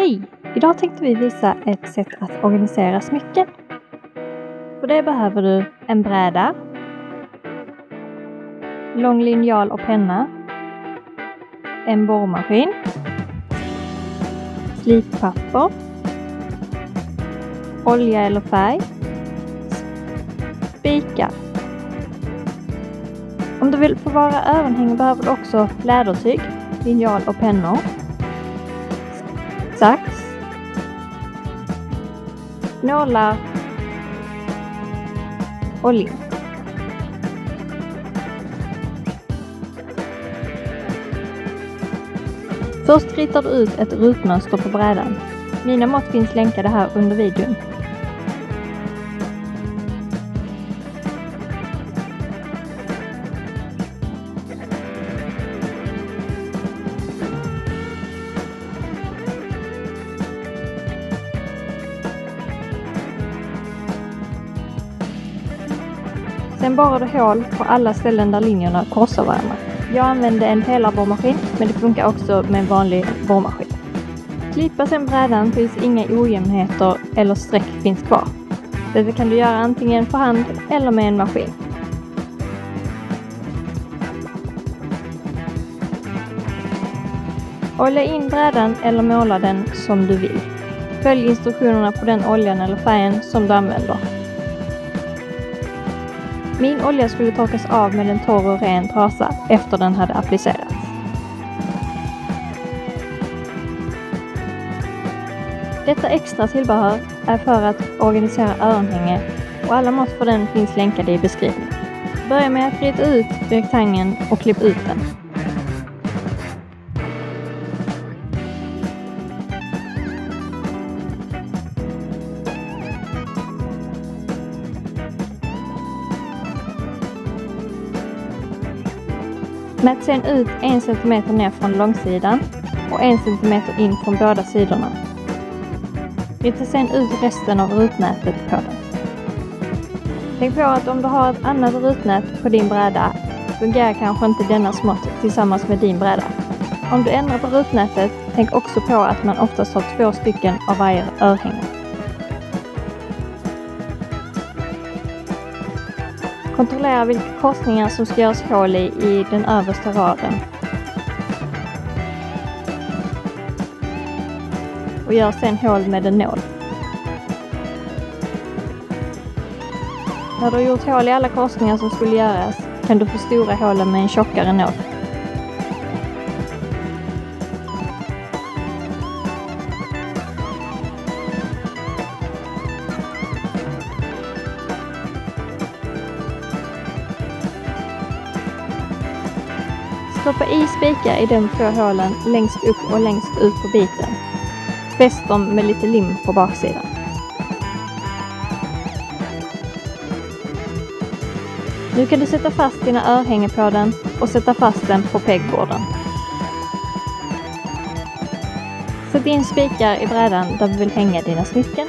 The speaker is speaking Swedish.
Hej! Idag tänkte vi visa ett sätt att organisera smycken. För det behöver du en bräda, lång linjal och penna, en borrmaskin, slippapper, olja eller färg, spikar. Om du vill förvara örhängen behöver du också lädertyg, linjal och pennor, sax, nålar och lim. Först ritar du ut ett rutmönster på brädan. Mina mått finns länkade här under videon. Sen borrar du hål på alla ställen där linjerna korsar varandra. Jag använde en pelarborrmaskin, men det funkar också med en vanlig borrmaskin. Slipa sen brädan tills inga ojämnheter eller streck finns kvar. Detta kan du göra antingen för hand eller med en maskin. Olja in brädan eller måla den som du vill. Följ instruktionerna på den oljan eller färgen som du använder. Min olja skulle torkas av med en torr och ren trasa efter den hade applicerats. Detta extra tillbehör är för att organisera örhänge och alla mått för den finns länkade i beskrivningen. Börja med att rita ut rektangeln och klipp ut den. Mät sen ut 1 cm ner från långsidan och 1 cm in från båda sidorna. Rita sen ut resten av rutnätet på den. Tänk på att om du har ett annat rutnät på din bräda fungerar kanske inte denna smått tillsammans med din bräda. Om du ändrar på rutnätet, tänk också på att man oftast har 2 stycken av varje örhänge. Kontrollera vilka korsningar som ska göras hål i den översta raden. Och gör sen hål med en nål. När du har gjort hål i alla korsningar som skulle göras kan du förstora hålen med en tjockare nål. Stoppa i spikar i de 2 hålen längst upp och längst ut på biten. Fäst dem med lite lim på baksidan. Nu kan du sätta fast dina örhängen på den och sätta fast den på pegboarden. Sätt in spikar i brädan där du vill hänga dina smycken.